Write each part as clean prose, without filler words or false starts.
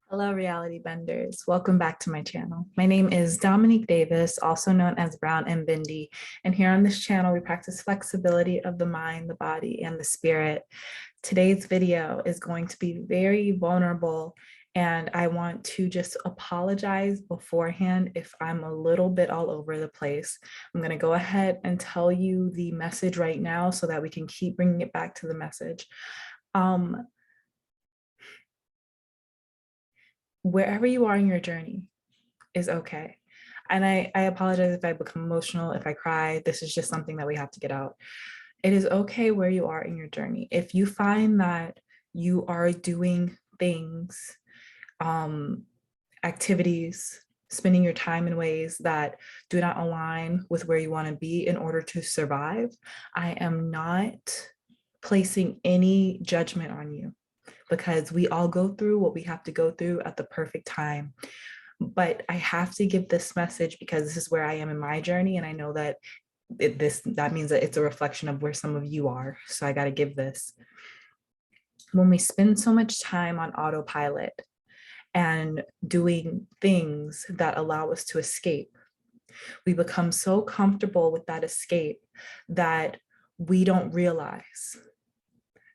Hello, reality benders. Welcome back to my channel. My name is Dominique Davis, also known as Brown and Bendy. And here on this channel, we practice flexibility of the mind, the body, and the spirit. Today's video is going to be very vulnerable, and I want to just apologize beforehand if I'm a little bit all over the place. I'm going to go ahead and tell you the message right now so that we can keep bringing it back to the message. Wherever you are in your journey is okay. And I apologize if I become emotional, if I cry. This is just something that we have to get out. It is okay where you are in your journey. If you find that you are doing things, activities, spending your time in ways that do not align with where you want to be in order to survive, I am not placing any judgment on you, because we all go through what we have to go through at the perfect time. But I have to give this message because this is where I am in my journey, and I know that that means that it's a reflection of where some of you are. So I got to give this. When we spend so much time on autopilot and doing things that allow us to escape, we become so comfortable with that escape that we don't realize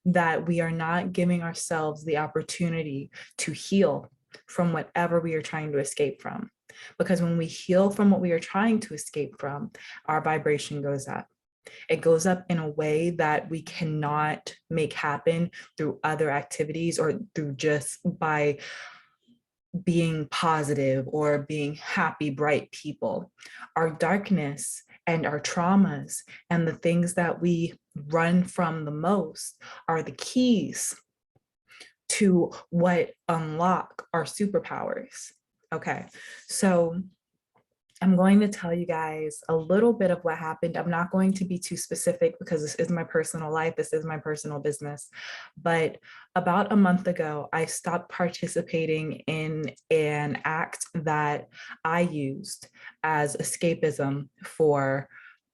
that we are not giving ourselves the opportunity to heal from whatever we are trying to escape from. Because when we heal from what we are trying to escape from, our vibration goes up. It goes up in a way that we cannot make happen through other activities or through just by being positive or being happy, bright people. Our darkness and our traumas and the things that we run from the most are the keys to what unlock our superpowers. Okay, so I'm going to tell you guys a little bit of what happened. I'm not going to be too specific because this is my personal life. This is my personal business. But about a month ago, I stopped participating in an act that I used as escapism for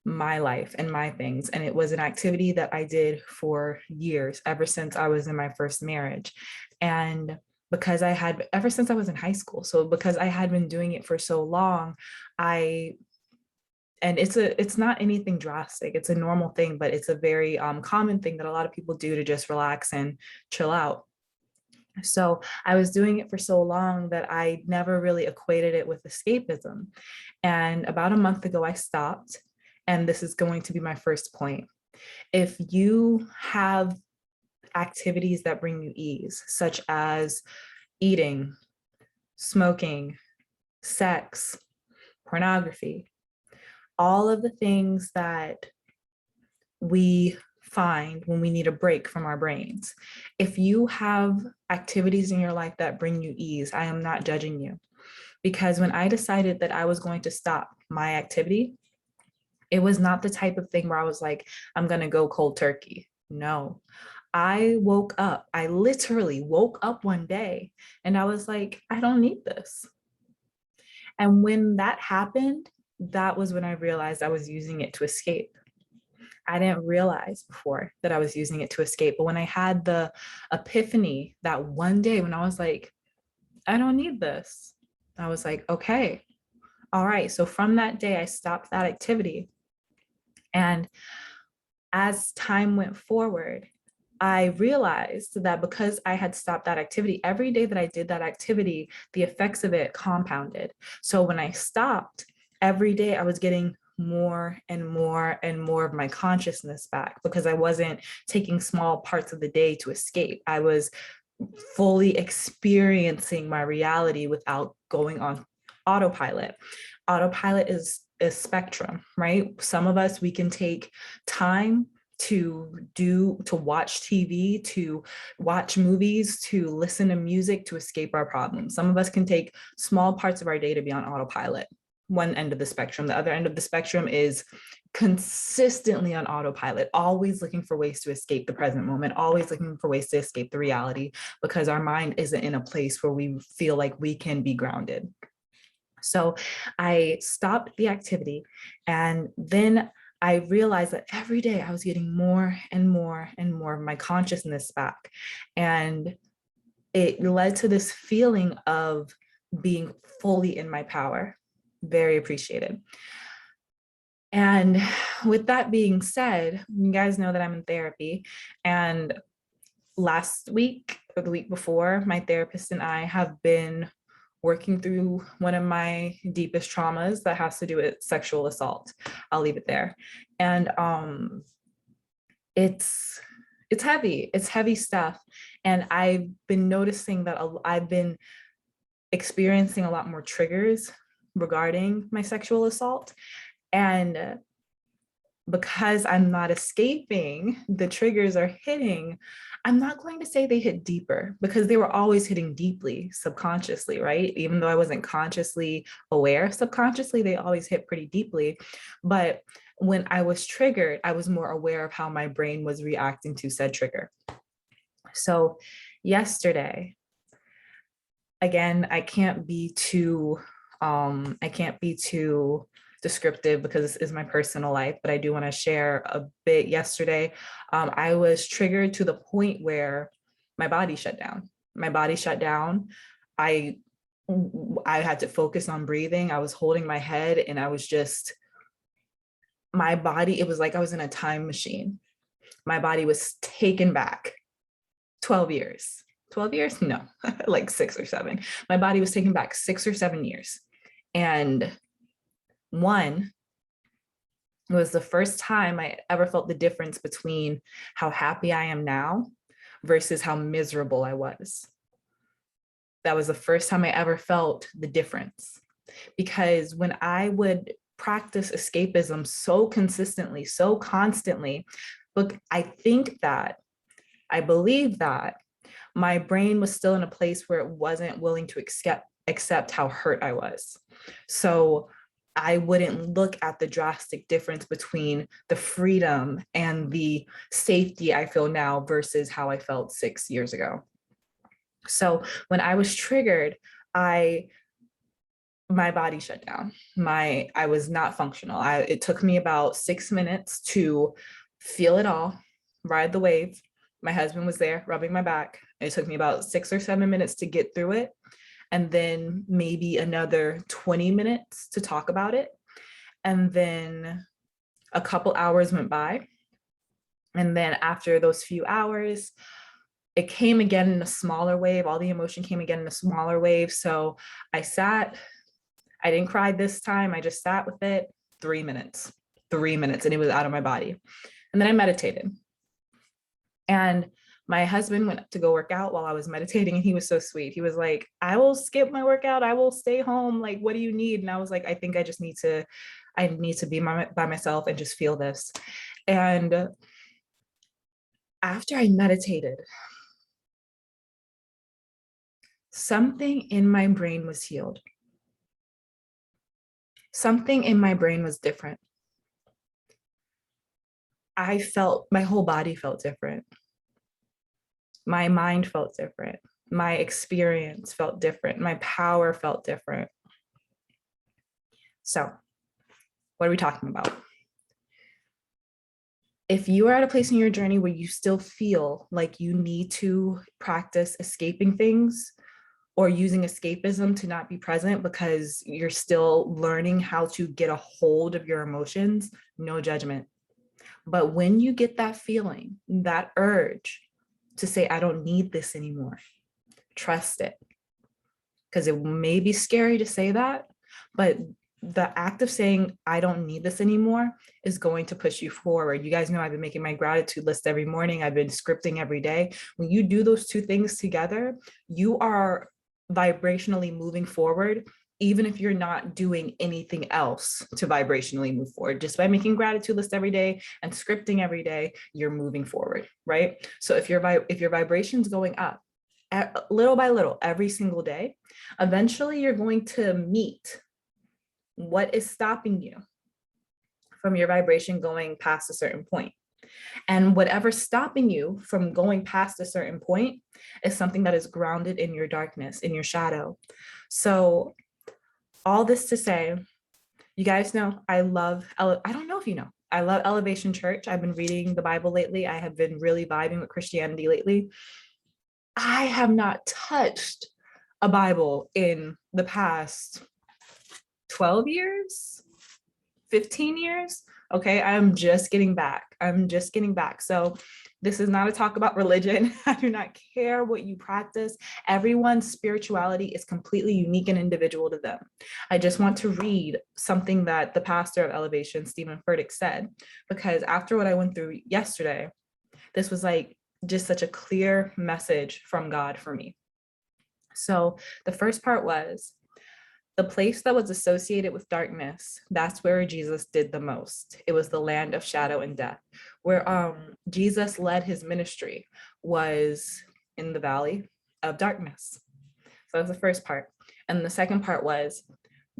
my life and my things. And it was an activity that I did for years, ever since I was in my first marriage. And because I had, ever since I was in high school. So because I had been doing it for so long, and it's not anything drastic. It's a normal thing, but it's a very common thing that a lot of people do to just relax and chill out. So I was doing it for so long that I never really equated it with escapism. And about a month ago, I stopped. And this is going to be my first point. If you have activities that bring you ease, such as eating, smoking, sex, pornography, all of the things that we find when we need a break from our brains. If you have activities in your life that bring you ease, I am not judging you. Because when I decided that I was going to stop my activity, it was not the type of thing where I was like, I'm going to go cold turkey. No, I woke up. I literally woke up one day and I was like, I don't need this. And when that happened, that was when I realized I was using it to escape. I didn't realize before that I was using it to escape. But when I had the epiphany that one day when I was like, I don't need this, I was like, okay, all right. So from that day, I stopped that activity. And as time went forward, I realized that because I had stopped that activity, every day that I did that activity, the effects of it compounded. So when I stopped, every day I was getting more and more and more of my consciousness back, because I wasn't taking small parts of the day to escape. I was fully experiencing my reality without going on autopilot. Autopilot is a spectrum, right? Some of us, we can take time to watch TV, to watch movies, to listen to music, to escape our problems. Some of us can take small parts of our day to be on autopilot. One end of the spectrum. The other end of the spectrum is consistently on autopilot, always looking for ways to escape the present moment, always looking for ways to escape the reality, because our mind isn't in a place where we feel like we can be grounded. So I stopped the activity, and then I realized that every day I was getting more and more and more of my consciousness back. And it led to this feeling of being fully in my power. Very appreciated. And with that being said, you guys know that I'm in therapy. And last week or the week before, my therapist and I have been working through one of my deepest traumas that has to do with sexual assault. I'll leave it there. And it's heavy. It's heavy stuff. And I've been noticing that I've been experiencing a lot more triggers regarding my sexual assault. And because I'm not escaping, the triggers are hitting. I'm not going to say they hit deeper because they were always hitting deeply, subconsciously, right? Even though I wasn't consciously aware, subconsciously, they always hit pretty deeply. But when I was triggered, I was more aware of how my brain was reacting to said trigger. So yesterday, again, I can't be too descriptive because this is my personal life, but I do want to share a bit. Yesterday, I was triggered to the point where my body shut down. My body shut down. I had to focus on breathing. I was holding my head and I was just, my body, it was like I was in a time machine. My body was taken back 12 years. 12 years? No, like 6 or 7. My body was taken back 6 or 7 years. And one, it was the first time I ever felt the difference between how happy I am now versus how miserable I was. That was the first time I ever felt the difference. Because when I would practice escapism so consistently, so constantly, look, I believe that my brain was still in a place where it wasn't willing to accept how hurt I was. So I wouldn't look at the drastic difference between the freedom and the safety I feel now versus how I felt 6 years ago. So when I was triggered, my body shut down. I was not functional. It took me about 6 minutes to feel it all, ride the wave. My husband was there rubbing my back. It took me about 6 or 7 minutes to get through it. And then maybe another 20 minutes to talk about it. And then a couple hours went by. And then after those few hours, it came again in a smaller wave. All the emotion came again in a smaller wave. So I sat, I didn't cry this time. I just sat with it 3 minutes, and it was out of my body. And then I meditated. And my husband went to go work out while I was meditating, and he was so sweet. He was like, I will skip my workout. I will stay home. Like, what do you need? And I was like, I think I need to be by myself and just feel this. And after I meditated, something in my brain was healed. Something in my brain was different. My whole body felt different. My mind felt different. My experience felt different. My power felt different. So, what are we talking about? If you are at a place in your journey where you still feel like you need to practice escaping things or using escapism to not be present because you're still learning how to get a hold of your emotions, no judgment. But when you get that feeling, that urge to say, I don't need this anymore, trust it. Because it may be scary to say that, but the act of saying, I don't need this anymore is going to push you forward. You guys know I've been making my gratitude list every morning. I've been scripting every day. When you do those two things together, you are vibrationally moving forward, even if you're not doing anything else to vibrationally move forward. Just by making gratitude list every day and scripting every day, you're moving forward, right? So if your vibration's going up little by little every single day, eventually you're going to meet what is stopping you from your vibration going past a certain point. And whatever's stopping you from going past a certain point is something that is grounded in your darkness, in your shadow. So all this to say, you guys know I don't know if you know, I love Elevation Church. I've been reading the Bible lately. I have been really vibing with Christianity lately. I have not touched a Bible in the past 12 years, 15 years. Okay, I'm just getting back. So this is not a talk about religion. I do not care what you practice. Everyone's spirituality is completely unique and individual to them. I just want to read something that the pastor of Elevation, Stephen Furtick, said, because after what I went through yesterday, this was like just such a clear message from God for me. So the first part was, the place that was associated with darkness, that's where Jesus did the most. It was the land of shadow and death, where Jesus led his ministry, was in the valley of darkness. So that's the first part. And the second part was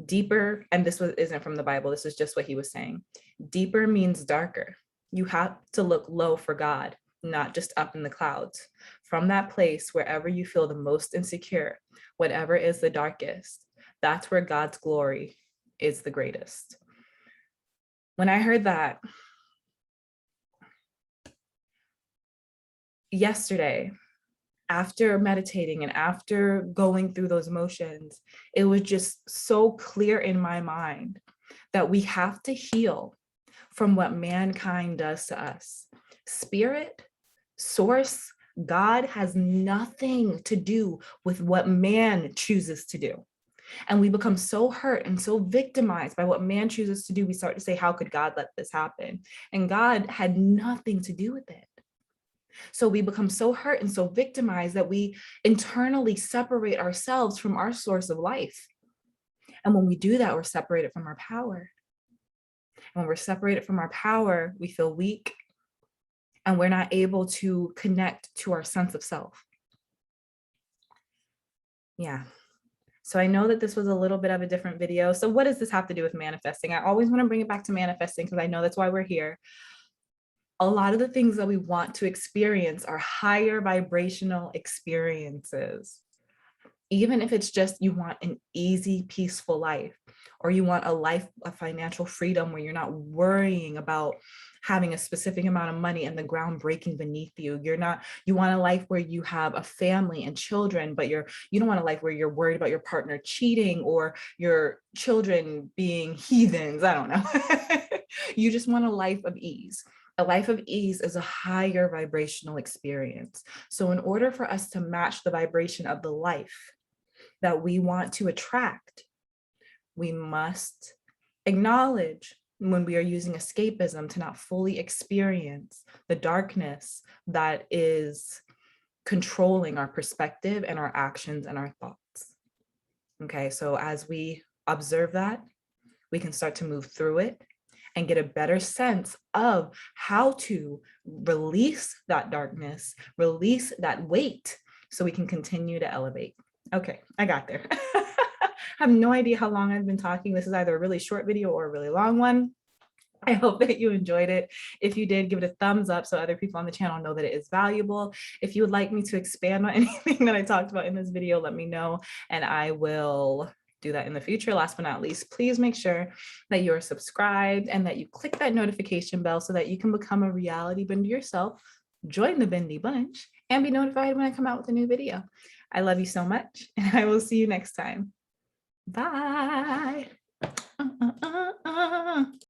deeper, and isn't from the Bible, this is just what he was saying. Deeper means darker. You have to look low for God, not just up in the clouds. From that place, wherever you feel the most insecure, whatever is the darkest, that's where God's glory is the greatest. When I heard that yesterday, after meditating and after going through those motions, it was just so clear in my mind that we have to heal from what mankind does to us. Spirit, source, God has nothing to do with what man chooses to do. And we become so hurt and so victimized by what man chooses to do. We start to say, how could God let this happen? And God had nothing to do with it. So we become so hurt and so victimized that we internally separate ourselves from our source of life. And when we do that, we're separated from our power. And when we're separated from our power, we feel weak and we're not able to connect to our sense of self. Yeah. So I know that this was a little bit of a different video. So what does this have to do with manifesting? I always want to bring it back to manifesting because I know that's why we're here. A lot of the things that we want to experience are higher vibrational experiences. Even if it's just you want an easy, peaceful life, or you want a life of financial freedom where you're not worrying about having a specific amount of money and the ground breaking beneath you. You want a life where you have a family and children, but you don't want a life where you're worried about your partner cheating or your children being heathens. I don't know. You just want a life of ease. A life of ease is a higher vibrational experience. So in order for us to match the vibration of the life that we want to attract, we must acknowledge when we are using escapism to not fully experience the darkness that is controlling our perspective and our actions and our thoughts. Okay, so as we observe that, we can start to move through it and get a better sense of how to release that darkness, release that weight, so we can continue to elevate. Okay, I got there. I have no idea how long I've been talking. This is either a really short video or a really long one. I hope that you enjoyed it. If you did, give it a thumbs up so other people on the channel know that it is valuable. If you would like me to expand on anything that I talked about in this video, let me know and I will do that in the future. Last but not least, please make sure that you're subscribed and that you click that notification bell so that you can become a reality bender yourself, join the Bendy bunch, and be notified when I come out with a new video. I love you so much, and I will see you next time. Bye.